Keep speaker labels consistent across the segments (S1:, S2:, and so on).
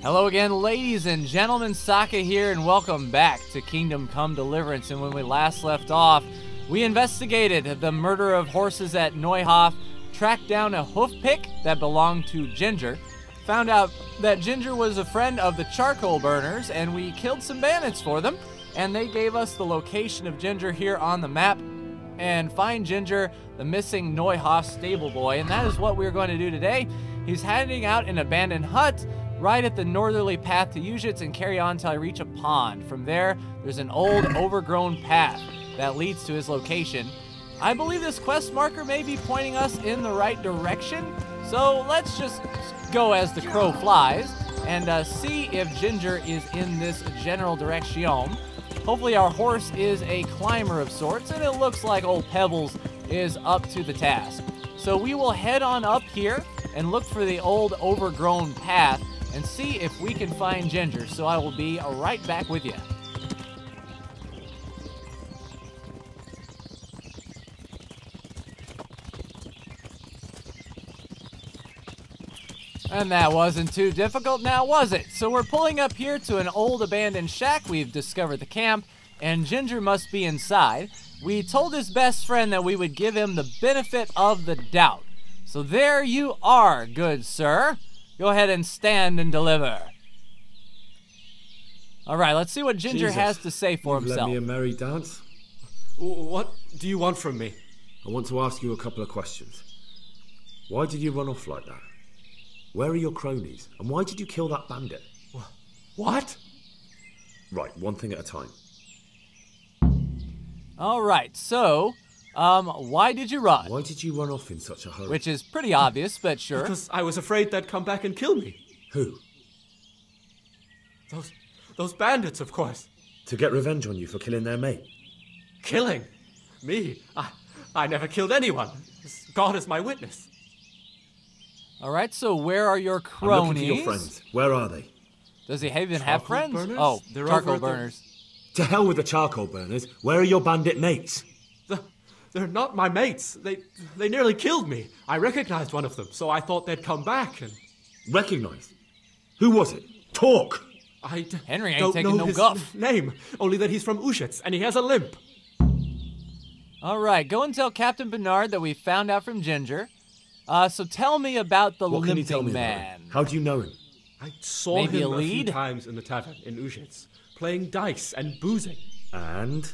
S1: Hello again, ladies and gentlemen, Saka here, and welcome back to Kingdom Come Deliverance. And when we last left off, we investigated the murder of horses at Neuhof, tracked down a hoof pick that belonged to Ginger, found out that Ginger was a friend of the charcoal burners, and we killed some bandits for them, and they gave us the location of Ginger here on the map. And find Ginger, the missing Neuhof stable boy, and that is what we're going to do today. He's hiding out in an abandoned hut right at the northerly path to Ujits and carry on until I reach a pond. From there, there's an old overgrown path that leads to his location. I believe this quest marker may be pointing us in the right direction, so let's just go as the crow flies and see if Ginger is in this general direction. Hopefully our horse is a climber of sorts, and it looks like old Pebbles is up to the task. So we will head on up here and look for the old overgrown path and see if we can find Ginger. So I will be right back with you. And that wasn't too difficult, now was it? So we're pulling up here to an old abandoned shack. We've discovered the camp, and Ginger must be inside. We told his best friend that we would give him the benefit of the doubt. So there you are, good sir. Go ahead and stand and deliver. All right, let's see what Ginger has to say for himself.
S2: Let me a merry dance.
S3: What do you want from me?
S2: I want to ask you a couple of questions. Why did you run off like that? Where are your cronies? And why did you kill that bandit?
S3: What?
S2: Right, one thing at a time.
S1: All right, so, why did you run?
S2: Why did you run off in such a hurry?
S1: Which is pretty obvious, but sure.
S3: Because I was afraid they'd come back and kill me.
S2: Who?
S3: Those bandits, of course.
S2: To get revenge on you for killing their mate?
S3: Killing? Me? I never killed anyone. God is my witness.
S1: All right, so where are your cronies?
S2: I'm looking for your friends. Where are they?
S1: Does he even have friends?
S3: Burners?
S1: Oh,
S3: They're
S1: charcoal
S3: over at
S1: burners.
S2: To hell with the charcoal burners. Where are your bandit mates?
S3: They're not my mates. They nearly killed me. I recognized one of them, so I thought they'd come back and...
S2: Recognized? Who was it? Talk!
S1: Henry ain't
S3: don't
S1: taking
S3: know
S1: no
S3: his
S1: guff.
S3: name, only that he's from Ujits and he has a limp.
S1: All right, go and tell Captain Bernard that we found out from Ginger. So tell me about the
S2: What can you tell
S1: limping
S2: me
S1: man.
S2: about him? How do you know him?
S3: I saw
S1: Maybe
S3: him
S1: a
S3: a few
S1: lead?
S3: times in the tavern in Ujits, playing dice and boozing.
S2: And?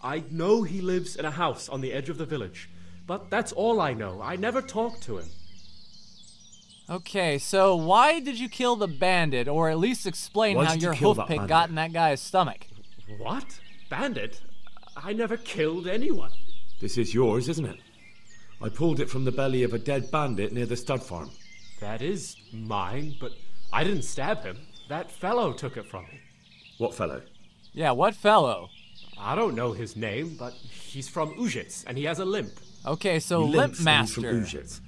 S3: I know he lives in a house on the edge of the village, but that's all I know. I never talked to him.
S1: Okay, so why did you kill the bandit, or at least explain
S2: Why
S1: how
S2: did you
S1: your
S2: kill
S1: hoof
S2: that
S1: pick
S2: bandit?
S1: got in that guy's stomach?
S3: What? Bandit? I never killed anyone.
S2: This is yours, isn't it? I pulled it from the belly of a dead bandit near the stud farm.
S3: That is mine, but I didn't stab him. That fellow took it from me.
S2: What fellow?
S1: Yeah, what fellow?
S3: I don't know his name, but he's from Ujits, and he has a limp.
S1: Okay, so
S2: He
S1: Limp
S2: limps and he's from
S1: Master
S2: Ujits.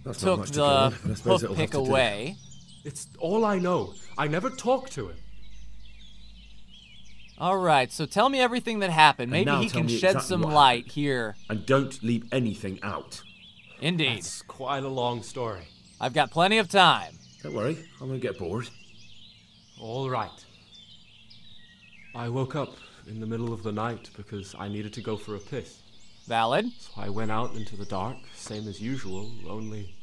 S2: That's not
S1: took
S2: much to
S1: the
S2: go on, but I suppose
S1: hoof
S2: it'll
S1: pick
S2: have to do.
S1: away.
S3: It's all I know. I never talked to him.
S1: All right, so tell me everything that happened.
S2: And
S1: Maybe
S2: now
S1: he
S2: tell
S1: can
S2: me
S1: shed
S2: exactly
S1: some
S2: what
S1: light
S2: happened.
S1: here.
S2: And don't leave anything out.
S1: Indeed.
S3: It's quite a long story.
S1: I've got plenty of time.
S2: Don't worry, I won't get bored.
S3: All right. I woke up in the middle of the night because I needed to go for a piss.
S1: Valid.
S3: So I went out into the dark, same as usual, only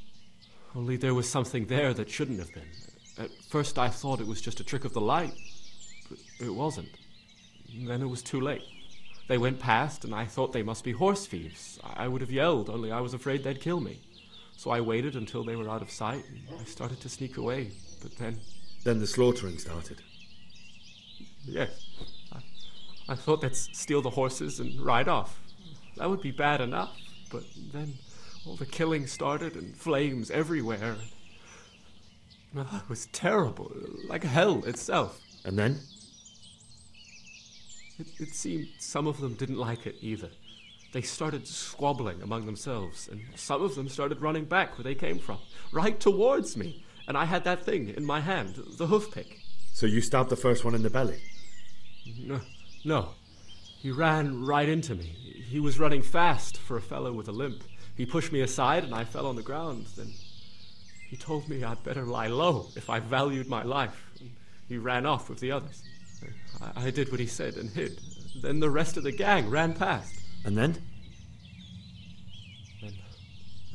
S3: there was something there that shouldn't have been. At first I thought it was just a trick of the light, but it wasn't. Then it was too late. They went past and I thought they must be horse thieves. I would have yelled, only I was afraid they'd kill me. So I waited until they were out of sight and I started to sneak away, but then...
S2: Then the slaughtering started.
S3: Yes. I thought they'd steal the horses and ride off. That would be bad enough, but then all the killing started and flames everywhere. It was terrible, like hell itself.
S2: And then?
S3: It seemed some of them didn't like it either. They started squabbling among themselves, and some of them started running back where they came from, right towards me. And I had that thing in my hand, the hoof pick.
S2: So you stabbed the first one in the belly?
S3: No. He ran right into me. He was running fast for a fellow with a limp. He pushed me aside and I fell on the ground. Then He told me I'd better lie low if I valued my life. He ran off with the others. I did what he said and hid. Then the rest of the gang ran past.
S2: And then?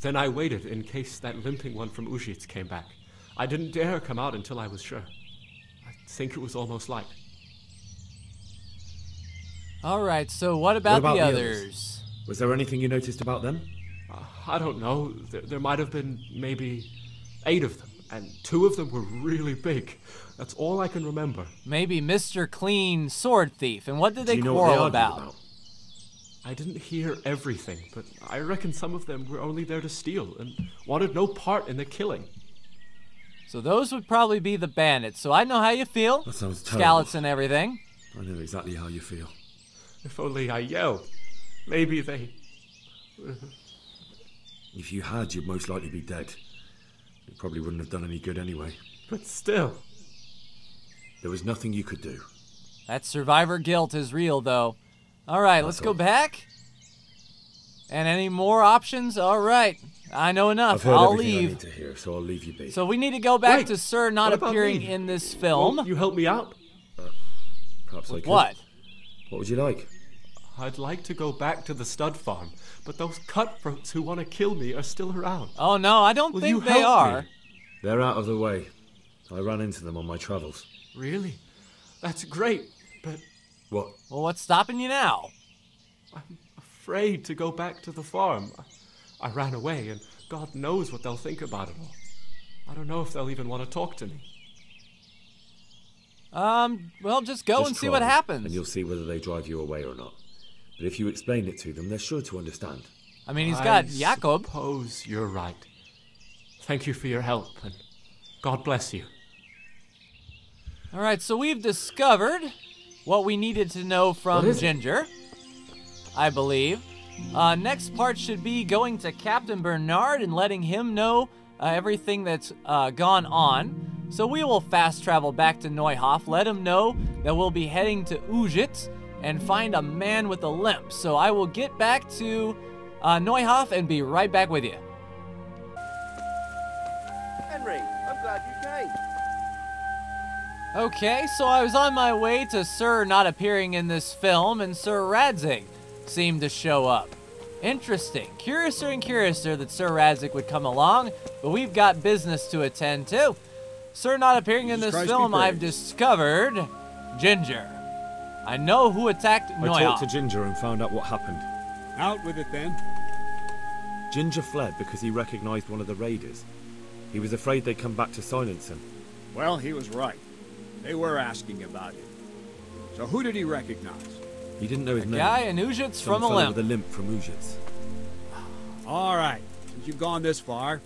S3: Then I waited in case that limping one from Ujits came back. I didn't dare come out until I was sure. I think it was almost light.
S1: All right, so what about the others?
S2: Was there anything you noticed about them?
S3: I don't know. There might have been maybe 8 of them, and 2 of them were really big. That's all I can remember.
S1: Maybe Mr. Clean Sword Thief, and what did they
S2: Do you know
S1: quarrel
S2: what they argued
S1: about?
S3: I didn't hear everything, but I reckon some of them were only there to steal and wanted no part in the killing.
S1: So those would probably be the bandits, so I know how you feel.
S2: That sounds terrible.
S1: Scallops and everything.
S2: I know exactly how you feel.
S3: If only I yelled. Maybe they...
S2: If you had, you'd most likely be dead. It probably wouldn't have done any good anyway.
S3: But still...
S2: There was nothing you could do.
S1: That survivor guilt is real, though. All right, let's go back. And any more options? All right. I know enough.
S2: I've heard
S1: I'll
S2: everything I
S1: leave.
S2: need to hear, so I'll leave you be.
S1: So we need to go back
S3: Wait,
S1: to Sir not
S3: what about
S1: appearing
S3: me?
S1: in this film.
S3: Won't you help me out?
S2: Perhaps I could.
S1: What?
S2: What would you like?
S3: I'd like to go back to the stud farm, but those cutthroats who want to kill me are still around.
S1: Oh, no, I don't
S3: Will
S1: think
S3: you
S1: they
S3: help
S1: are.
S3: me?
S2: They're out of the way. I ran into them on my travels.
S3: Really? That's great, but
S2: What?
S1: Well, what's stopping you now?
S3: I'm afraid to go back to the farm. I ran away, and God knows what they'll think about it all. I don't know if they'll even want to talk to me.
S1: Well, just go and see what
S2: try,
S1: happens.
S2: And you'll see whether they drive you away or not. But if you explain it to them, they're sure to understand.
S1: I mean, he's got Jakob.
S3: I suppose you're right. Thank you for your help, and God bless you.
S1: All right, so we've discovered what we needed to know from Ginger, I believe. Next part should be going to Captain Bernard and letting him know everything that's gone on. So we will fast travel back to Neuhof, let him know that we'll be heading to Ujits and find a man with a limp. So I will get back to Neuhof and be right back with you.
S4: Henry, I'm glad you came.
S1: Okay, so I was on my way to Sir not appearing in this film, and Sir Radzig seemed to show up. Interesting. Curiouser and curiouser that Sir Radzig would come along, but we've got business to attend to. Sir not appearing in this film, I've discovered Ginger. I know who attacked
S2: I
S1: Neuhof.
S2: talked to Ginger and found out what happened.
S5: Out with it then.
S2: Ginger fled because he recognized one of the raiders. He was afraid they'd come back to silence him.
S5: Well, he was right. They were asking about him. So who did he recognize?
S2: He didn't know his name.
S1: Guy in Ujits
S2: Some
S1: from a
S2: fellow
S1: limp.
S2: with a limp from Ujits.
S5: All right. Since you've gone this far,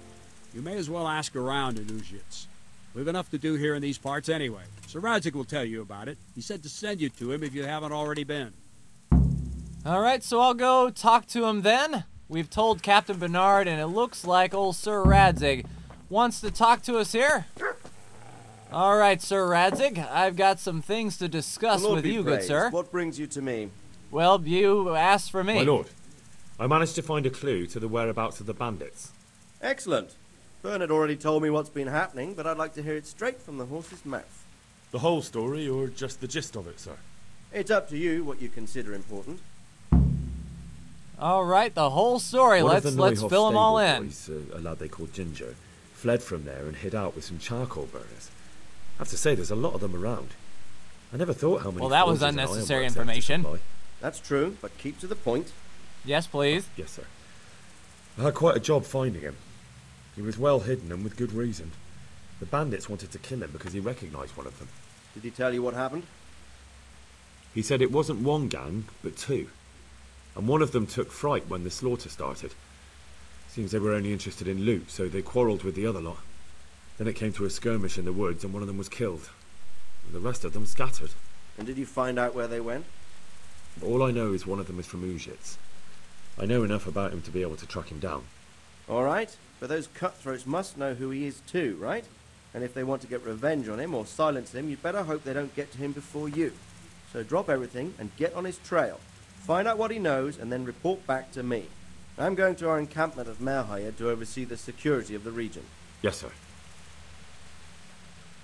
S5: you may as well ask around in Ujits. We've enough to do here in these parts anyway. Sir Radzig will tell you about it. He said to send you to him if you haven't already been.
S1: All right, so I'll go talk to him then. We've told Captain Bernard, and it looks like old Sir Radzig wants to talk to us here. All right, Sir Radzig, I've got some things to discuss with you, good sir.
S4: What brings you to me?
S1: Well, you asked for me.
S2: My lord, I managed to find a clue to the whereabouts of the bandits.
S4: Excellent. Bernard already told me what's been happening, but I'd like to hear it straight from the horse's mouth.
S6: The whole story, or just the gist of it, sir?
S4: It's up to you what you consider important.
S1: All right, the whole story.
S2: One of
S1: Let's
S2: the Neuhof
S1: fill them all
S2: stable
S1: in.
S2: boys, a lad they called Ginger, fled from there and hid out with some charcoal burners. I have to say, there's a lot of them around. I never thought how many.
S1: Well, that was
S2: forges and
S1: unnecessary
S2: ironworks they had to
S1: information.
S2: supply.
S4: That's true, but keep to the point.
S1: Yes, please.
S2: Yes, sir. I had quite a job finding him. He was well hidden and with good reason. The bandits wanted to kill him because he recognized one of them.
S4: Did he tell you what happened?
S2: He said it wasn't one gang, but 2. And one of them took fright when the slaughter started. Seems they were only interested in loot, so they quarrelled with the other lot. Then it came to a skirmish in the woods and one of them was killed. And the rest of them scattered.
S4: And did you find out where they went?
S2: All I know is one of them is from Ujits. I know enough about him to be able to track him down.
S4: All right, but those cutthroats must know who he is too, right? And if they want to get revenge on him or silence him, you'd better hope they don't get to him before you. So drop everything and get on his trail. Find out what he knows and then report back to me. I'm going to our encampment at Merhaya to oversee the security of the region.
S2: Yes, sir.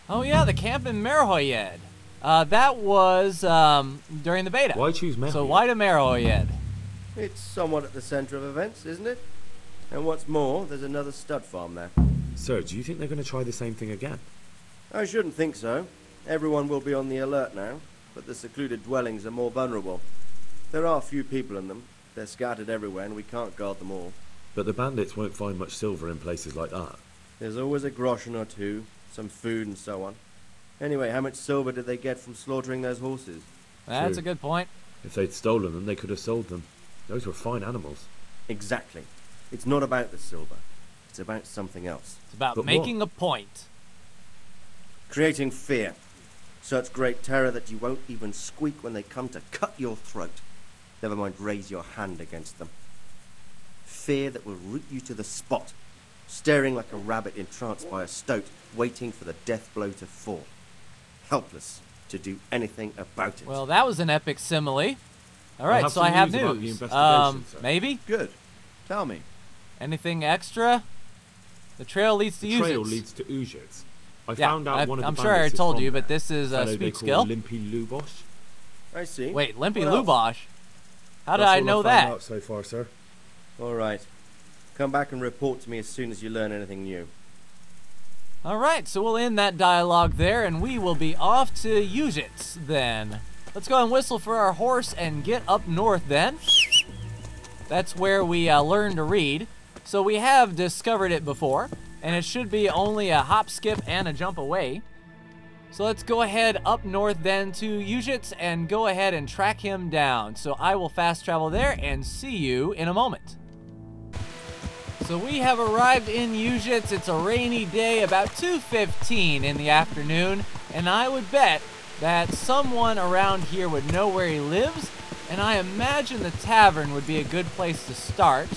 S1: Oh yeah, the camp in Merhoyed. That was during the beta.
S2: Why choose Merhoyed?
S1: So why to Merhoyed?
S4: It's somewhat at the centre of events, isn't it? And what's more, there's another stud farm there.
S2: Sir, do you think they're going to try the same thing again?
S4: I shouldn't think so. Everyone will be on the alert now, but the secluded dwellings are more vulnerable. There are few people in them. They're scattered everywhere and we can't guard them all.
S2: But the bandits won't find much silver in places like that.
S4: There's always a groschen or two, some food and so on. Anyway, how much silver did they get from slaughtering those horses?
S1: That's
S2: True.
S1: a good point.
S2: If they'd stolen them, they could have sold them. Those were fine animals.
S4: Exactly. It's not about the silver. It's about something else.
S1: It's about
S2: But
S1: making a point.
S4: Creating fear. Such great terror that you won't even squeak when they come to cut your throat. Never mind raise your hand against them. Fear that will root you to the spot, staring like a rabbit entranced by a stoat, waiting for the death blow to fall. Helpless to do anything about it.
S1: Well, that was an epic simile. All
S2: I
S1: right,
S2: have
S1: so
S2: some
S1: I have
S2: news about the
S1: news.
S2: investigation, sir.
S1: Maybe?
S7: Good. Tell me.
S1: Anything extra? The trail leads to
S2: The trail
S1: Uzits.
S2: leads to Uzits. I
S1: Yeah,
S2: found out one of the
S1: I'm sure I
S2: bandits is
S1: told
S2: from
S1: you, but
S2: there.
S1: this is a
S2: Fellow they
S1: speed
S2: call
S1: skill.
S2: Limpy Lubosh.
S4: I see.
S1: Wait, Limpy
S4: What else?
S1: Lubosh? How did
S2: That's
S1: I
S2: all
S1: know
S2: I've found
S1: that?
S2: out so far, sir.
S4: All right. Come back and report to me as soon as you learn anything new.
S1: All right, so we'll end that dialogue there, and we will be off to Uzits then. Let's go and whistle for our horse and get up north then. That's where we learn to read. So we have discovered it before, and it should be only a hop, skip, and a jump away. So let's go ahead up north then to Uzits and go ahead and track him down. So I will fast travel there and see you in a moment. So we have arrived in Uzits. It's a rainy day, about 2:15 in the afternoon, and I would bet that someone around here would know where he lives, and I imagine the tavern would be a good place to start.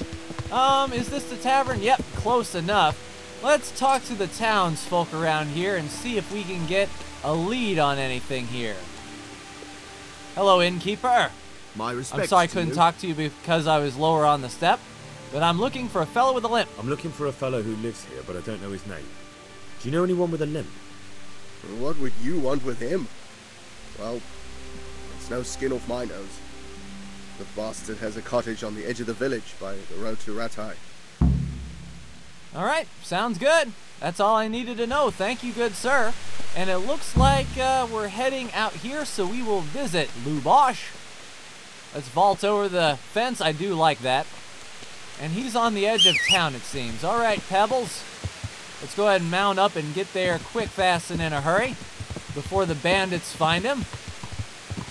S1: Is this the tavern? Yep, close enough. Let's talk to the townsfolk around here and see if we can get a lead on anything here. Hello, innkeeper.
S7: My respects
S1: I'm sorry I
S7: to
S1: couldn't
S7: you.
S1: talk to you because I was lower on the step, but I'm looking for a fellow with a limp.
S2: I'm looking for a fellow who lives here, but I don't know his name. Do you know anyone with a limp?
S7: What would you want with him? Well, it's no skin off my nose. The bastard has a cottage on the edge of the village by the road to Ratai.
S1: All right, sounds good. That's all I needed to know. Thank you, good sir. And it looks like we're heading out here, so we will visit Lubosh. Let's vault over the fence. I do like that. And he's on the edge of town, it seems. All right, Pebbles. Let's go ahead and mount up and get there quick, fast, and in a hurry before the bandits find him.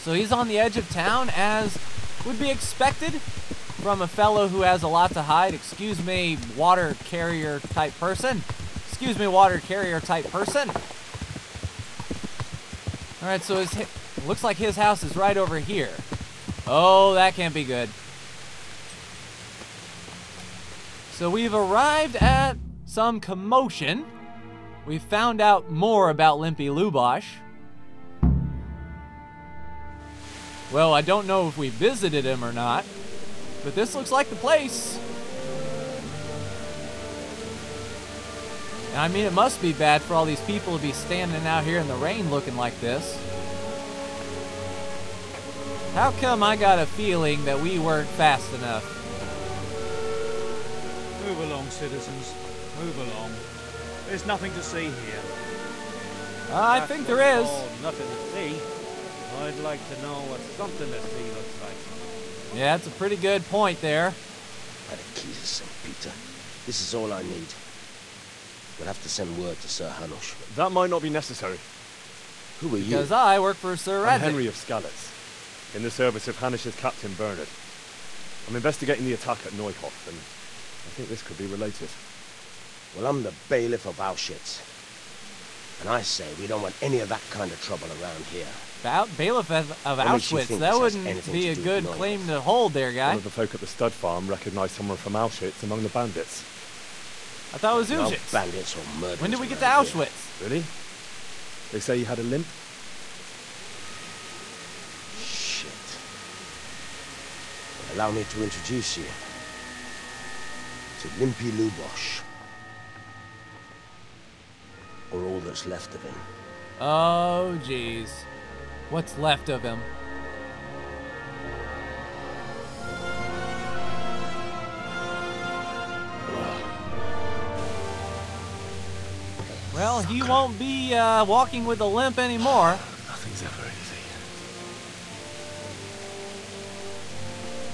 S1: So he's on the edge of town, as would be expected from a fellow who has a lot to hide. Excuse me, water carrier type person. Excuse me, water carrier type person. All right, so looks like his house is right over here. Oh, that can't be good. So we've arrived at some commotion. We've found out more about Limpy Lubosh. Well, I don't know if we visited him or not, but this looks like the place. And I mean, it must be bad for all these people to be standing out here in the rain looking like this. How come I got a feeling that we weren't fast enough?
S8: Move along, citizens. Move along. There's nothing to see here.
S1: I think there is.
S8: Oh, nothing to see. I'd like to know what something to see looks like.
S1: Yeah, that's a pretty good point there.
S9: By the keys of St. Peter. This is all I need. We'll have to send word to Sir Hanush.
S6: That might not be necessary.
S9: Who are you?
S1: Because I work for Sir
S6: I'm
S1: Radzik.
S6: Henry of Skalitz, in the service of Hanish's Captain Bernard. I'm investigating the attack at Neuhof, and I think this could be related.
S9: Well, I'm the bailiff of Auschwitz. And I say we don't want any of that kind of trouble around here.
S1: Bailiff of
S9: What makes you
S1: Auschwitz.
S9: think
S1: That
S9: this has
S1: wouldn't
S9: anything
S1: be
S9: to
S1: a
S9: do
S1: good
S9: with
S1: claim
S9: Neuhof?
S1: to hold there,
S6: One
S1: guy.
S6: of the folk at the stud farm recognised someone from Auschwitz among the bandits.
S1: I thought it was
S9: No
S1: Uzits.
S9: bandits or murderers.
S1: When did we get to
S9: around here.
S1: Auschwitz?
S6: Really? They say he had a limp?
S9: Shit. Allow me to introduce you to Limpy Lubosh. or all that's left of him.
S1: Oh, jeez. What's left of him? Well, he won't be walking with a limp anymore.
S6: Nothing's ever easy.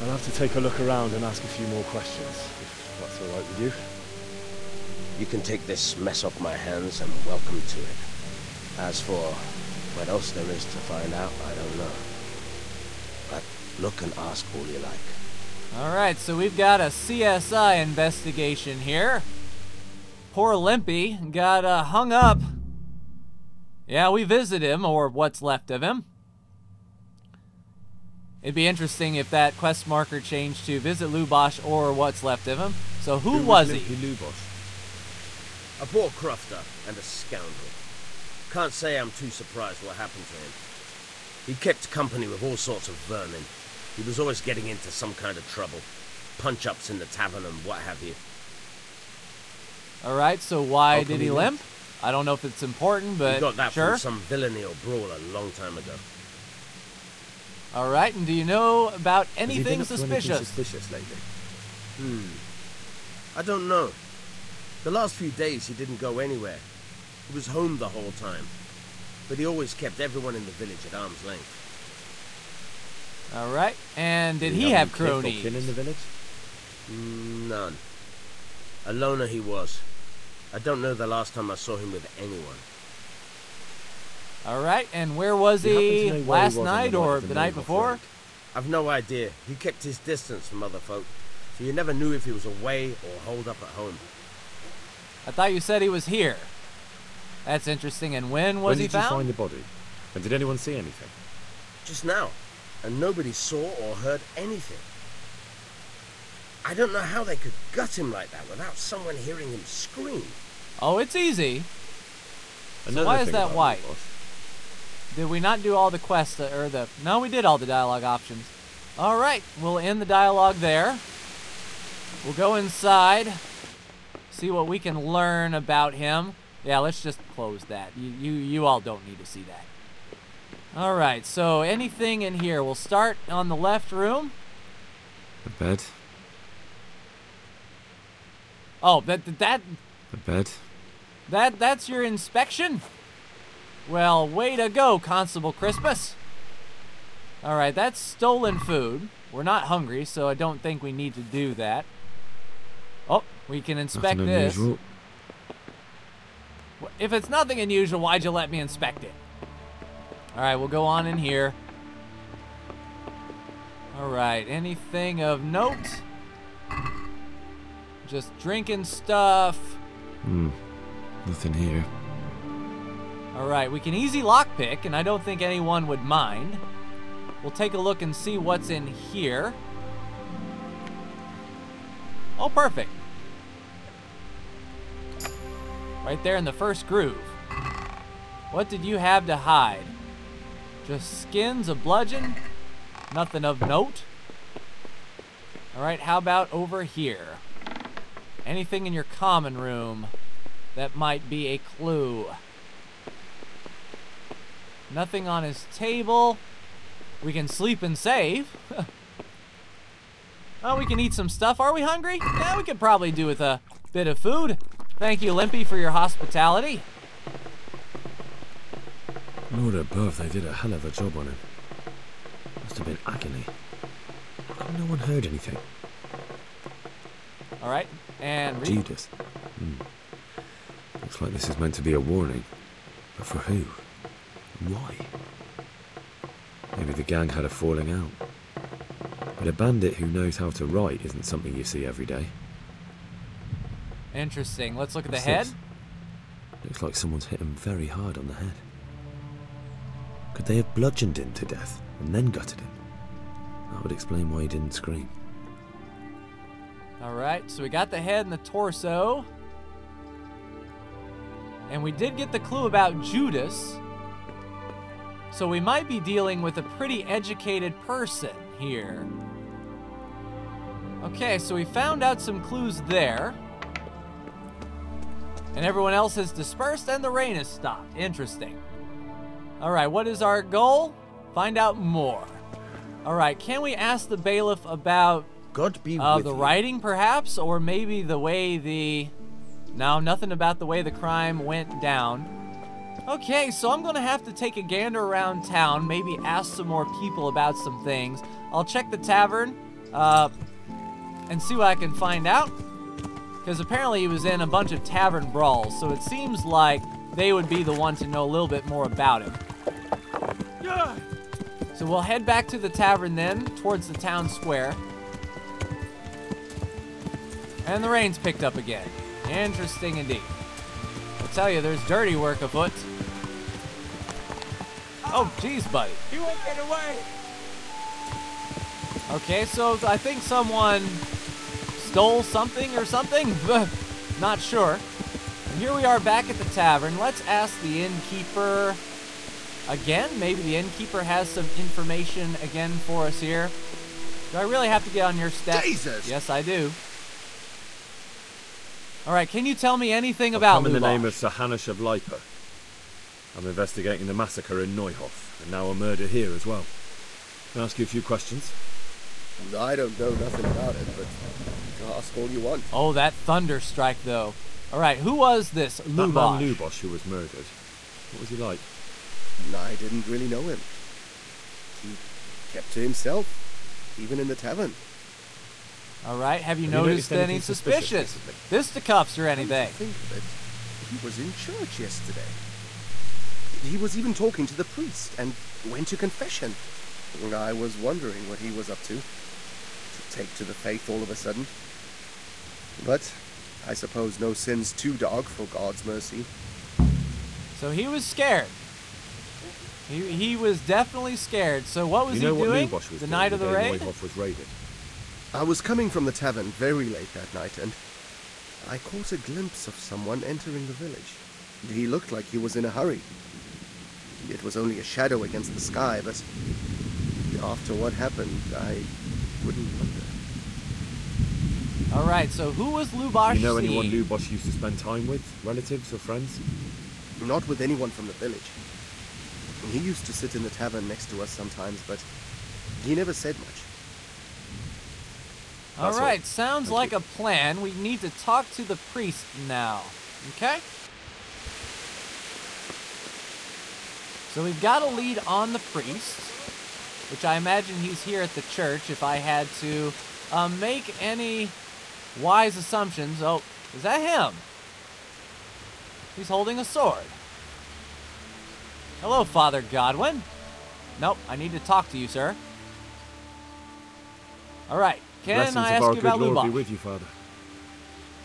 S6: I'll have to take a look around and ask a few more questions, if that's all right with you.
S9: You can take this mess off my hands and welcome to it. As for what else there is to find out, I don't know. But look and ask all you like.
S1: Alright, so we've got a CSI investigation here. Poor Limpy got hung up. Yeah, we visited him, or what's left of him. It'd be interesting if that quest marker changed to visit Lubosh or what's left of him. So who was he?
S2: Lubosh?
S9: A poor crofter and a scoundrel. Can't say I'm too surprised what happened to him. He kept company with all sorts of vermin. He was always getting into some kind of trouble. Punch-ups in the tavern and what have you.
S1: Alright, so why did he limp? I don't know if it's important, but
S9: He got that
S1: sure.
S9: from some villainy or brawl a long time ago.
S1: Alright, and do you know about anything
S2: Has he been up to anything
S1: suspicious?
S2: suspicious lately?
S9: I don't know. The last few days he didn't go anywhere. He was home the whole time. But he always kept everyone in the village at arm's length.
S1: Alright, and did he have
S2: any clique or
S1: cronies?
S2: kin in the village?
S9: None. A loner he was. I don't know the last time I saw him with anyone.
S1: Alright, and where was
S2: Do you happen
S1: he
S2: to know where he
S1: last
S2: was on the
S1: night
S2: night
S1: or
S2: of
S1: the
S2: the
S1: night
S2: Neuhoff
S1: before?
S2: raid?
S9: I've no idea. He kept his distance from other folk, so you never knew if he was away or holed up at home.
S1: I thought you said he was here. That's interesting, and when was
S2: When
S1: he
S2: did you
S1: found?
S2: find the body? And did anyone see anything?
S9: Just now. And nobody saw or heard anything. I don't know how they could gut him like that without someone hearing him scream.
S1: Oh, it's easy.
S2: Another
S1: why is
S2: thing
S1: that
S2: about
S1: white?
S2: Lubosh.
S1: Did we not do all the quests, No, we did all the dialogue options. Alright, we'll end the dialogue there. We'll go inside, see what we can learn about him. Yeah, let's just close that. You all don't need to see that. Alright, so anything in here? We'll start on the left room.
S2: A bed.
S1: Oh,
S2: A bed.
S1: that's your inspection? Well, way to go, Constable Crispus. Alright, that's stolen food. We're not hungry, so I don't think we need to do that. Oh, we can inspect
S2: Nothing
S1: this.
S2: unusual.
S1: If it's nothing unusual, why'd you let me inspect it? Alright, we'll go on in here. Alright, anything of note? Just drinking stuff.
S2: Nothing here.
S1: Alright, we can easy lockpick, and I don't think anyone would mind. We'll take a look and see what's in here. Oh, perfect. Right there in the first groove. What did you have to hide? Just skins, a bludgeon? Nothing of note? Alright, how about over here? Anything in your common room that might be a clue? Nothing on his table. We can sleep and save. Oh, we can eat some stuff. Are we hungry? Yeah, we could probably do with a bit of food. Thank you, Limpy, for your hospitality.
S2: Lord above, they did a hell of a job on him. Must have been agony. How come no one heard anything?
S1: All right, and read.
S2: Judas. Looks like this is meant to be a warning. But for who? And why? Maybe the gang had a falling out. But a bandit who knows how to write isn't something you see every day.
S1: Interesting. Let's look at the
S2: What's
S1: head.
S2: this? Looks like someone's hit him very hard on the head. Could they have bludgeoned him to death and then gutted him? That would explain why he didn't scream.
S1: All right, so we got the head and the torso. And we did get the clue about Judas. So we might be dealing with a pretty educated person here. Okay, so we found out some clues there. And everyone else has dispersed and the rain has stopped. Interesting. All right, what is our goal? Find out more. All right, can we ask the bailiff about
S9: God be with
S1: the
S9: you.
S1: writing, perhaps? Or maybe the way the... No, nothing about the way the crime went down. Okay, so I'm gonna have to take a gander around town, maybe ask some more people about some things. I'll check the tavern, and see what I can find out. Because apparently he was in a bunch of tavern brawls, so it seems like they would be the one to know a little bit more about him. So we'll head back to the tavern then, towards the town square. And the rain's picked up again. Interesting indeed. I'll tell you, there's dirty work afoot. Oh, geez, buddy.
S5: He won't get away!
S1: Okay, so I think someone stole something or something? Not sure. And here we are back at the tavern. Let's ask the innkeeper again. Maybe the innkeeper has some information again for us here. Do I really have to get on your step?
S7: Jesus!
S1: Yes, I do. All right, can you tell me anything about
S2: I'm in the
S1: Lubosh?
S2: name of Sir Hanush of Lipa. I'm investigating the massacre in Neuhof, and now a murder here as well. Can I ask you a few questions?
S7: I don't know nothing about it, but ask all you want.
S1: Oh, that thunder strike, though. All right, who was this
S2: That man
S1: Lubosh?
S2: Lubosh who was murdered. What was he like?
S7: I didn't really know him. He kept to himself, even in the tavern.
S1: All right, have you
S2: Have you
S1: noticed
S2: noticed
S1: any
S2: anything suspicious
S1: suspicious
S2: recently?
S1: fisticuffs or anything?
S7: Think of it. He was in church yesterday. He was even talking to the priest and went to confession. I was wondering what he was up to take to the faith all of a sudden. But I suppose no sin's too dark for God's mercy.
S1: So he was scared. He was definitely scared. So what was
S2: you know
S1: he
S2: what
S1: doing
S2: Lubosh was
S1: the
S2: doing
S1: night of the
S2: day
S1: raid?
S2: Neuhof was raided?
S7: I was coming from the tavern very late that night, and I caught a glimpse of someone entering the village. He looked like he was in a hurry. It was only a shadow against the sky, but after what happened, I wouldn't wonder.
S1: All right, so who was Lubosh
S2: Do you know anyone
S1: seeing?
S2: Lubosh used to spend time with? Relatives or friends?
S7: Not with anyone from the village. He used to sit in the tavern next to us sometimes, but he never said much.
S1: All
S2: That's
S1: right,
S2: all.
S1: sounds
S2: Thank
S1: like
S2: you.
S1: a plan. We need to talk to the priest now. Okay? So we've got a lead on the priest, which I imagine he's here at the church if I had to make any wise assumptions. Oh, is that him? He's holding a sword. Hello, Father Godwin. Nope, I need to talk to you, sir. All right, can
S2: Blessings
S1: I
S2: of
S1: ask
S2: our
S1: you
S2: good
S1: about
S2: Lord be
S1: Lubosh?
S2: with you, Father.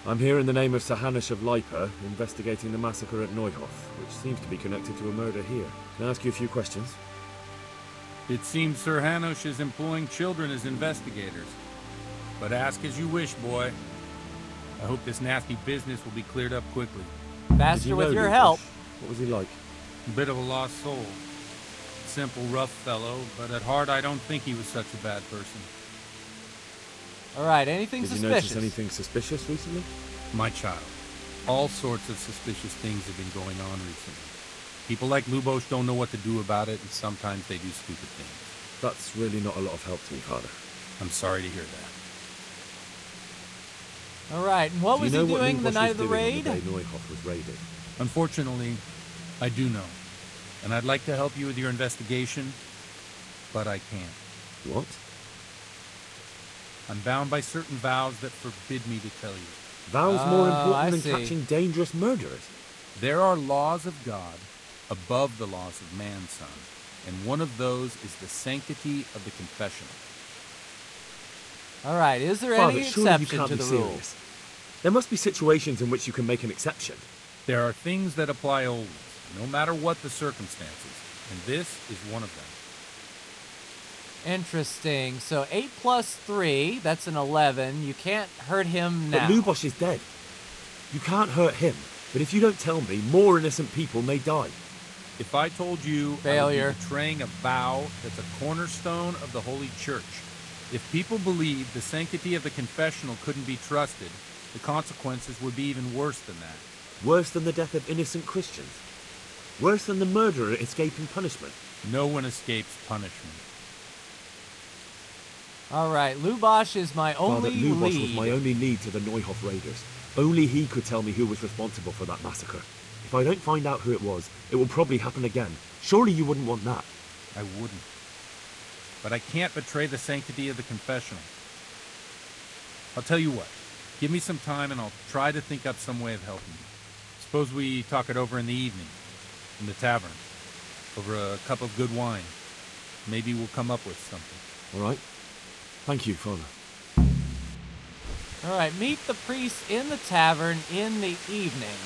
S2: I'm here in the name of Sir Hanush of Lipa, investigating the massacre at Neuhof, which seems to be connected to a murder here. Can I ask you a few questions?
S10: It seems Sir Hanush is employing children as investigators. But ask as you wish, boy. I hope this nasty business will be cleared up quickly.
S2: Did
S1: Faster
S2: you
S1: with
S2: know
S1: your
S2: Lubosh?
S1: help.
S2: What was he like?
S10: A bit of a lost soul. Simple, rough fellow, but at heart I don't think he was such a bad person.
S1: All right, anything
S2: Did you
S1: suspicious?
S2: notice anything suspicious recently?
S10: My child, all sorts of suspicious things have been going on recently. People like Lubosh don't know what to do about it, and sometimes they do stupid things.
S2: That's really not a lot of help to me, Father.
S10: I'm sorry to hear that.
S1: All right, and what
S2: Do
S1: was
S2: you know
S1: he
S2: what
S1: doing the
S2: Lubosh
S1: night
S2: was
S1: of the
S2: doing
S1: raid?
S2: on the day Neuhof was raided?
S10: Unfortunately, I do know. And I'd like to help you with your investigation, but I can't.
S2: What?
S10: I'm bound by certain vows that forbid me to tell you.
S2: Vows more
S1: I
S2: important than
S1: see.
S2: catching dangerous murderers.
S10: There are laws of God above the laws of man, son, and one of those is the sanctity of the confessional.
S1: All right, is there
S2: Father,
S1: any
S2: surely you
S1: exception
S2: can't
S1: to
S2: be
S1: the rule?
S2: serious. There must be situations in which you can make an exception.
S10: There are things that apply always, no matter what the circumstances, and this is one of them.
S1: Interesting. So 8 plus 3, that's an 11. You can't hurt him now.
S2: But Lubosh is dead. You can't hurt him. But if you don't tell me, more innocent people may die.
S10: If I told you
S1: Failure.
S10: I would be betraying a vow that's a cornerstone of the Holy Church, if people believed the sanctity of the confessional couldn't be trusted, the consequences would be even worse than that.
S2: Worse than the death of innocent Christians? Worse than the murderer escaping punishment?
S10: No one escapes punishment.
S1: All right, Lubosh is my
S2: Father,
S1: only
S2: Lubosh
S1: lead.
S2: was my only lead to the Neuhoff raiders. Only he could tell me who was responsible for that massacre. If I don't find out who it was, it will probably happen again. Surely you wouldn't want that.
S10: I wouldn't. But I can't betray the sanctity of the confessional. I'll tell you what. Give me some time and I'll try to think up some way of helping you. Suppose we talk it over in the evening, in the tavern, over a cup of good wine. Maybe we'll come up with something.
S2: All right. Thank you, Father.
S1: All right, meet the priest in the tavern in the evening.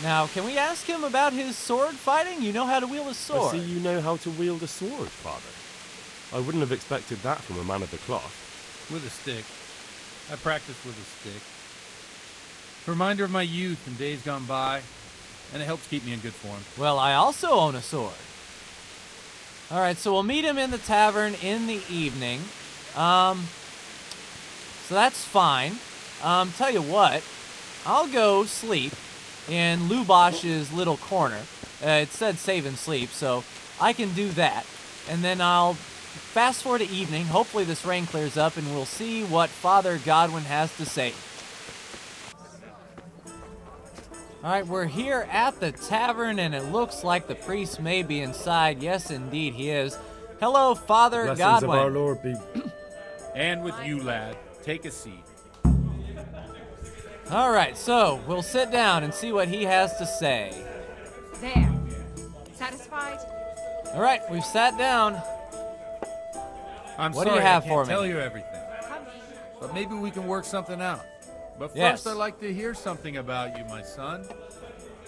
S1: Now, can we ask him about his sword fighting? You know how to wield a sword.
S6: I see you know how to wield a sword, Father. I wouldn't have expected that from a man of the cloth.
S10: With a stick. I practice with a stick. Reminder of my youth and days gone by, and it helps keep me in good form.
S1: Well, I also own a sword. All right, so we'll meet him in the tavern in the evening. So that's fine. Tell you what, I'll go sleep in Lubosh's little corner. It said save and sleep, so I can do that. And then I'll fast forward to evening. Hopefully this rain clears up and we'll see what Father Godwin has to say. All right, we're here at the tavern and it looks like the priest may be inside. Yes, indeed he is. Hello, Father
S2: Blessings
S1: Godwin.
S2: of our Lord be...
S10: And with you, lad. Take a seat.
S1: All right, so we'll sit down and see what he has to say.
S11: There. Satisfied?
S1: All right, we've sat down.
S10: I'm
S1: What
S10: sorry,
S1: do you have
S10: I
S1: for
S10: can't
S1: me?
S10: tell you everything. But maybe we can work something out. But first,
S1: Yes.
S10: I'd like to hear something about you, my son.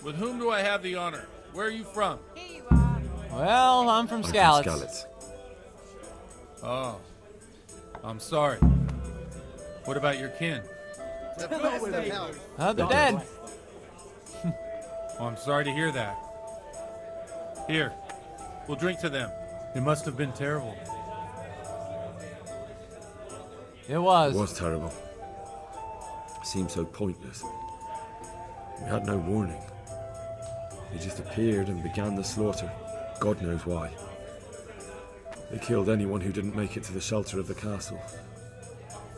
S10: With whom do I have the honor? Where are you from?
S11: Here you are.
S1: Well, I'm from Skalitz.
S2: Skalitz.
S10: Oh, I'm sorry. What about your kin?
S1: They're dead.
S10: Oh, I'm sorry to hear that. Here, we'll drink to them. It must have been terrible.
S1: It was.
S2: It was terrible. It seemed so pointless. We had no warning. They just appeared and began the slaughter. God knows why. They killed anyone who didn't make it to the shelter of the castle.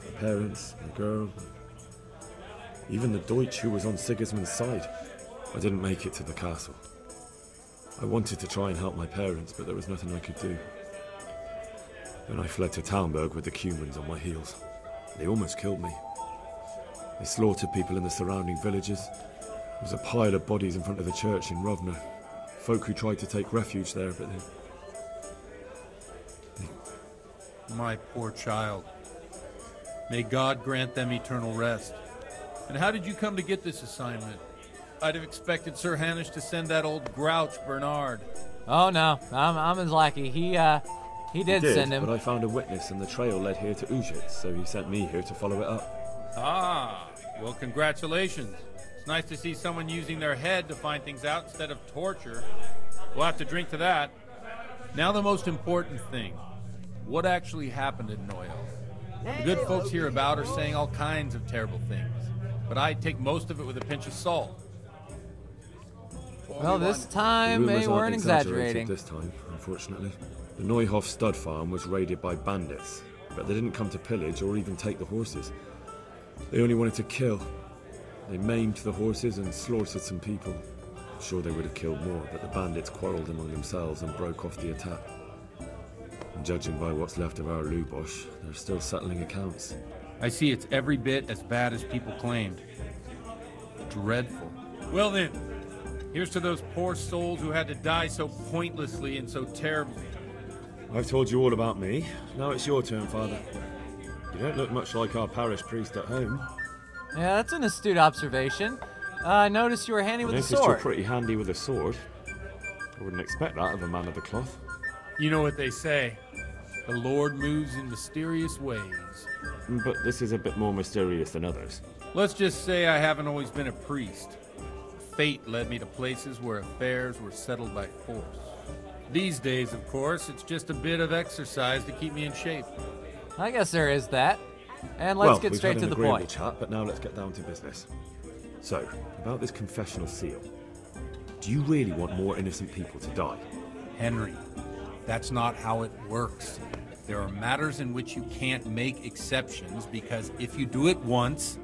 S2: My parents, my girl, even the Deutsch who was on Sigismund's side. I didn't make it to the castle. I wanted to try and help my parents, but there was nothing I could do. Then I fled to Talmberg with the Cumans on my heels. They almost killed me. They slaughtered people in the surrounding villages. There was a pile of bodies in front of the church in Rovna. Folk who tried to take refuge there, but they...
S10: My poor child. May God grant them eternal rest. And how did you come to get this assignment? I'd have expected Sir Hanish to send that old grouch, Bernard.
S1: Oh no, I'm his lackey. He did send him.
S2: But I found a witness and the trail led here to Ujitz, so he sent me here to follow it up.
S10: Ah, well, congratulations. It's nice to see someone using their head to find things out instead of torture. We'll have to drink to that. Now the most important thing. What actually happened in Neuhoff? The good folks hereabout are saying all kinds of terrible things, but I take most of it with a pinch of salt.
S1: Well, this time
S2: The
S1: they
S2: rumours aren't
S1: weren't exaggerating.
S2: this time, unfortunately. The Neuhoff stud farm was raided by bandits, but they didn't come to pillage or even take the horses. They only wanted to kill. They maimed the horses and slaughtered some people. I'm sure they would have killed more, but the bandits quarrelled among themselves and broke off the attack. And judging by what's left of our Lubosh, they're still settling accounts.
S10: I see it's every bit as bad as people claimed. Dreadful. Well then, here's to those poor souls who had to die so pointlessly and so terribly.
S2: I've told you all about me. Now it's your turn, Father. You don't look much like our parish priest at home.
S1: Yeah, that's an astute observation. I noticed you were handy
S2: I
S1: with a
S2: noticed you're
S1: sword.
S2: pretty handy with a sword. I wouldn't expect that of a man of the cloth.
S10: You know what they say. The Lord moves in mysterious ways.
S2: But this is a bit more mysterious than others.
S10: Let's just say I haven't always been a priest. Fate led me to places where affairs were settled by force. These days, of course, it's just a bit of exercise to keep me in shape.
S1: I guess there is that. And let's get straight to the
S2: we've had an agreeable
S1: point.
S2: chat, but now let's get down to business. So, about this confessional seal. Do you really want more innocent people to die?
S10: Henry, that's not how it works. There are matters in which you can't make exceptions because if you do it once,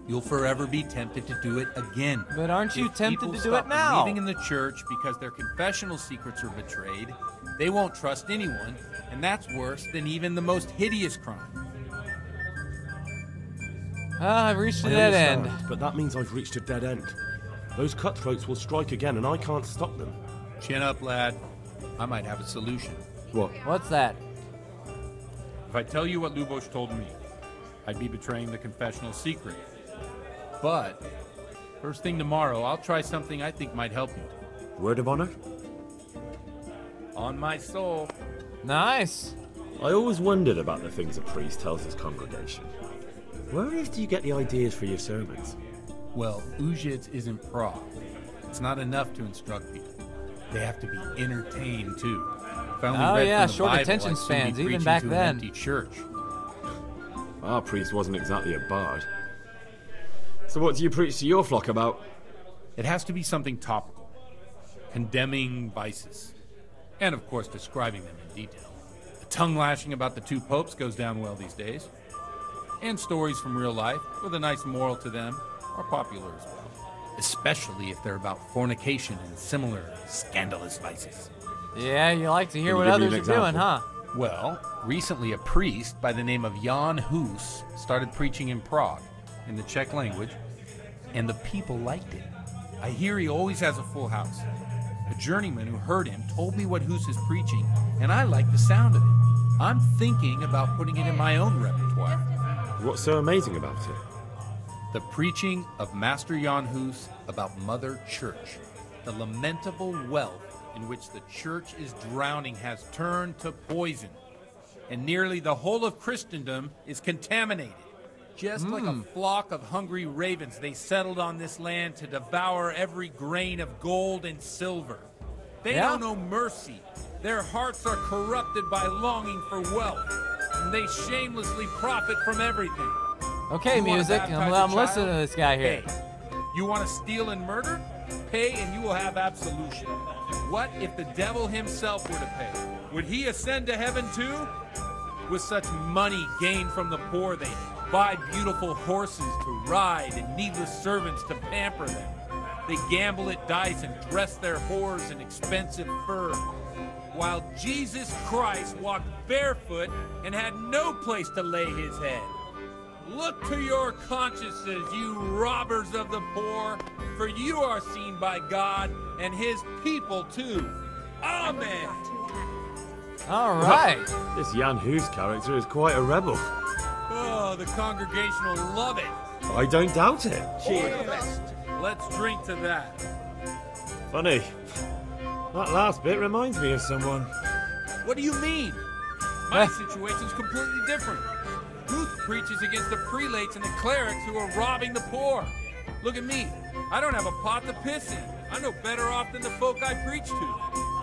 S10: you'll forever be tempted to do it again.
S1: But aren't you
S10: If
S1: tempted
S10: people
S1: to do it
S10: stop
S1: now?
S10: believing in the church because their confessional secrets are betrayed, they won't trust anyone, and that's worse than even the most hideous crime.
S1: I've reached a
S6: I
S1: dead end.
S6: understand, but that means I've reached a dead end. Those cutthroats will strike again, and I can't stop them.
S10: Chin up, lad. I might have a solution.
S2: What?
S1: What's that?
S10: If I tell you what Lubosh told me, I'd be betraying the confessional secret. But, first thing tomorrow, I'll try something I think might help you.
S2: Word of honor?
S10: On my soul.
S1: Nice.
S2: I always wondered about the things a priest tells his congregation. Where on earth do you get the ideas for your sermons?
S10: Well, Ujits isn't Prague. It's not enough to instruct people. They have to be entertained, too. If I only
S1: Oh,
S10: read
S1: yeah,
S10: from the
S1: short
S10: Bible,
S1: attention
S10: I'd soon
S1: spans,
S10: be
S1: even
S10: preaching
S1: back
S10: to
S1: then.
S10: An empty church.
S2: Our priest wasn't exactly a bard. So what do you preach to your flock about?
S10: It has to be something topical, condemning vices, and of course describing them in detail. The tongue lashing about the two popes goes down well these days, and stories from real life with a nice moral to them are popular as well, especially if they're about fornication and similar scandalous vices.
S1: Yeah, you like to hear
S2: Can
S1: what
S2: you give me
S1: others
S2: an
S1: are doing,
S2: example?
S1: huh?
S10: Well, recently a priest by the name of Jan Hus started preaching in Prague, in the Czech language, and the people liked it. I hear he always has a full house. A journeyman who heard him told me what Hus is preaching, and I like the sound of it. I'm thinking about putting it in my own repertoire.
S2: What's so amazing about it?
S10: The preaching of Master Jan Hus about Mother Church. The lamentable wealth in which the church is drowning has turned to poison, and nearly the whole of Christendom is contaminated. Just like a flock of hungry ravens, they settled on this land to devour every grain of gold and silver. They know no mercy. Their hearts are corrupted by longing for wealth, and they shamelessly profit from everything.
S1: Okay,
S10: You wanna
S1: music.
S10: baptize a
S1: I'm listening to
S10: child?
S1: this guy here.
S10: Hey, you want to steal and murder? Pay and you will have absolution. What if the devil himself were to pay? Would he ascend to heaven too? With such money gained from the poor, they buy beautiful horses to ride and needless servants to pamper them. They gamble at dice and dress their whores in expensive fur. While Jesus Christ walked barefoot and had no place to lay his head. Look to your consciences, you robbers of the poor, for you are seen by God and his people too. Amen.
S1: All right.
S2: This Jan Hus character is quite a rebel.
S10: Oh, the congregation will love it.
S2: I don't doubt it.
S10: Cheers. Let's drink to that.
S2: Funny. That last bit reminds me of someone.
S10: What do you mean? My situation's completely different. Booth preaches against the prelates and the clerics who are robbing the poor. Look at me. I don't have a pot to piss in. I'm no better off than the folk I preach to.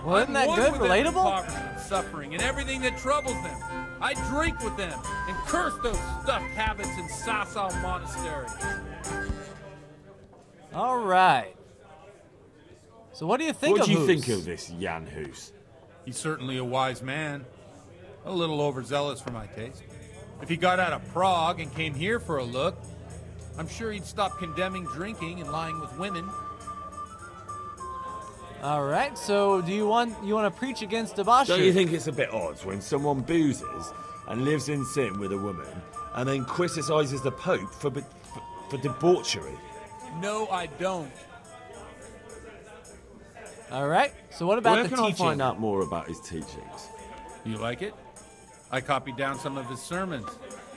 S1: Well, isn't that
S10: I'm one
S1: good?
S10: with them in
S1: Relatable?
S10: poverty and suffering and everything that troubles them. I drink with them and curse those stuffed habits in Sasau Monastery.
S1: All right. So what do you think
S2: What
S1: of
S2: do you
S1: Hus?
S2: think of this Jan Hus?
S10: He's certainly a wise man. A little overzealous for my taste. If he got out of Prague and came here for a look, I'm sure he'd stop condemning drinking and lying with women.
S1: All right. So do you want to preach against debauchery?
S2: Don't you think it's a bit odd when someone boozes and lives in sin with a woman and then criticises the Pope for debauchery?
S10: No, I don't.
S1: All right. So what about
S2: Where
S1: the
S2: can I
S1: teaching?
S2: find out more about his teachings?
S10: You like it? I copied down some of his sermons.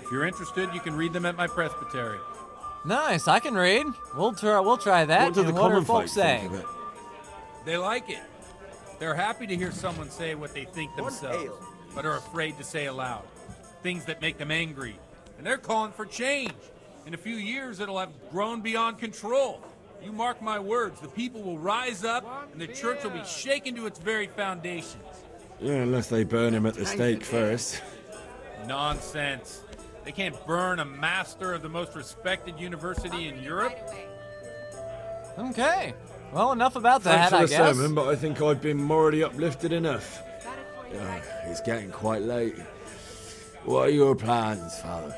S10: If you're interested, you can read them at my presbytery.
S1: Nice. I can read. We'll try that.
S2: What do the
S1: And
S2: common
S1: folks
S2: folk
S1: say?
S2: think of it?
S10: They like it. They're happy to hear someone say what they think themselves, but are afraid to say aloud. Things that make them angry. And they're calling for change. In a few years, it'll have grown beyond control. You mark my words, the people will rise up, and the church will be shaken to its very foundations.
S2: Yeah, unless they burn him at the stake first.
S10: Nonsense. They can't burn a master of the most respected university in Europe.
S1: Okay. Well, enough about
S2: Thanks
S1: that,
S2: for
S1: I
S2: the
S1: guess.
S2: sermon, but I think I've been morally uplifted enough.
S11: Got it for you right
S2: It's getting quite late. What are your plans, Father?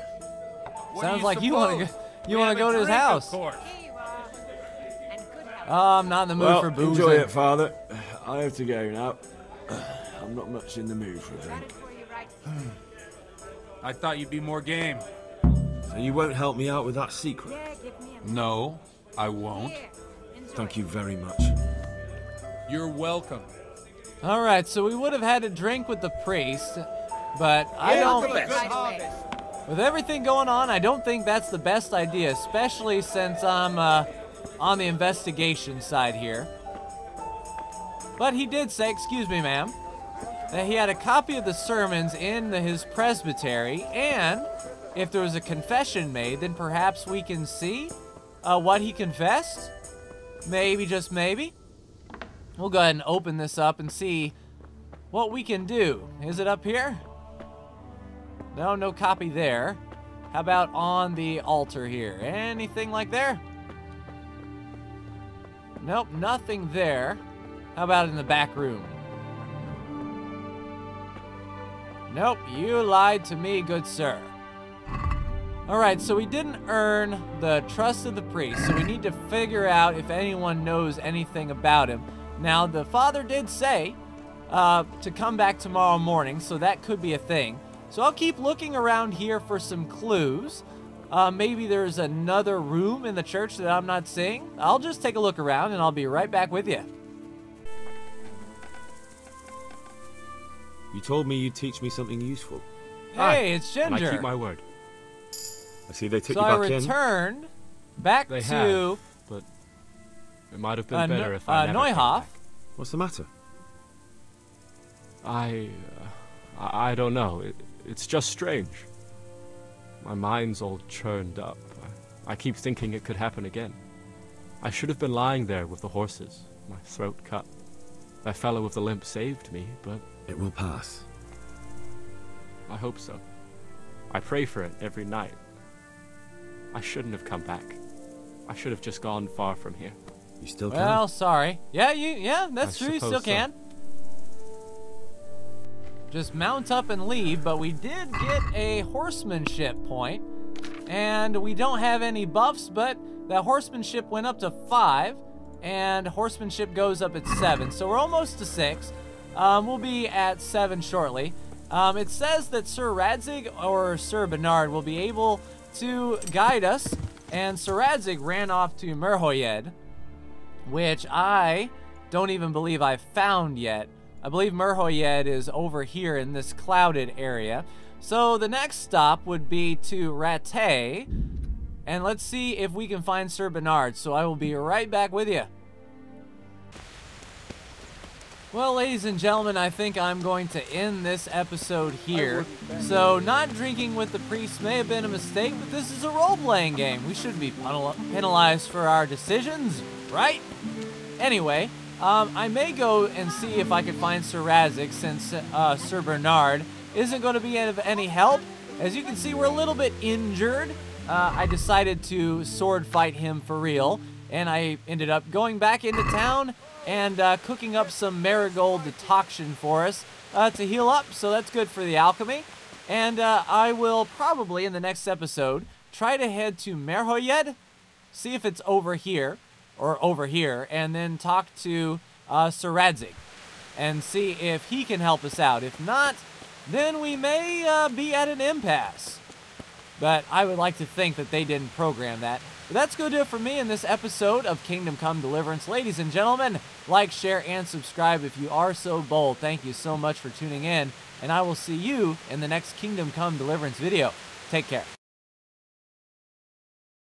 S10: What do
S1: Sounds like you
S10: suppose?
S1: want to
S10: We
S1: go
S10: have a
S1: to his
S10: drink,
S1: house.
S10: Of course.
S11: Here you are. And good health.
S1: I'm not in the mood
S2: Well,
S1: for boozing.
S2: enjoy it, Father. I have to go now. I'm not much in the mood for a
S11: Got
S2: drink.
S11: it for you right.
S10: I thought you'd be more game.
S2: So you won't help me out with that secret?
S11: Yeah, give me a
S10: No, I won't.
S11: Here, enjoy.
S2: Thank you very much.
S10: You're welcome.
S1: All right, so we would have had a drink with the priest, but I
S9: Yeah,
S1: don't.
S9: the best.
S11: Right away.
S1: With everything going on, I don't think that's the best idea, especially since I'm on the investigation side here. But he did say, excuse me, ma'am, that he had a copy of the sermons in his presbytery, and if there was a confession made, then perhaps we can see what he confessed. Maybe, just maybe. We'll go ahead and open this up and see what we can do. Is it up here? No, no copy there. How about on the altar here? Anything like there? Nope, nothing there. How about in the back room? Nope, you lied to me, good sir. Alright, so we didn't earn the trust of the priest, so we need to figure out if anyone knows anything about him. Now, the father did say to come back tomorrow morning, so that could be a thing. So I'll keep looking around here for some clues. Maybe there's another room in the church that I'm not seeing. I'll just take a look around and I'll be right back with you.
S2: You told me you'd teach me something useful.
S1: Hey, it's
S3: And I
S1: Ginger.
S3: keep my word.
S2: I see they took
S1: So
S2: you
S1: I
S2: back in.
S1: returned back
S3: They
S1: to
S3: have, but it might have been better if I never came
S1: Neuhof.
S3: back.
S2: What's the matter?
S3: I don't know. It's just strange. My mind's all churned up. I keep thinking it could happen again. I should have been lying there with the horses, my throat cut. That fellow with the limp saved me, but
S2: It will pass.
S3: I hope so. I pray for it every night. I shouldn't have come back. I should have just gone far from here.
S2: You still can.
S1: Well, sorry. Yeah, that's
S3: I
S1: true. You still
S3: suppose so.
S1: can. Just mount up and leave, but we did get a horsemanship point, and we don't have any buffs, but that horsemanship went up to 5, and horsemanship goes up at 7, so we're almost to 6. We'll be at 7 shortly. It says that Sir Radzig or Sir Bernard will be able to guide us, and Sir Radzig ran off to Merhoyed, which I don't even believe I've found yet. I believe Merhoyed is over here in this clouded area. So the next stop would be to Rattay, and let's see if we can find Sir Bernard. So I will be right back with you. Well, ladies and gentlemen, I think I'm going to end this episode here. So not drinking with the priest may have been a mistake, but this is a role-playing game. We shouldn't be penalized for our decisions, right? Anyway, I may go and see if I can find Sir Radzig, since Sir Bernard isn't going to be of any help. As you can see, we're a little bit injured. I decided to sword fight him for real, and I ended up going back into town and cooking up some marigold decoction for us to heal up, so that's good for the alchemy. And I will probably, in the next episode, try to head to Merhoyed, see if it's over here, and then talk to Sir Radzig and see if he can help us out. If not, then we may be at an impasse. But I would like to think that they didn't program that. But that's going to do it for me in this episode of Kingdom Come Deliverance. Ladies and gentlemen, like, share, and subscribe if you are so bold. Thank you so much for tuning in, and I will see you in the next Kingdom Come Deliverance video. Take care.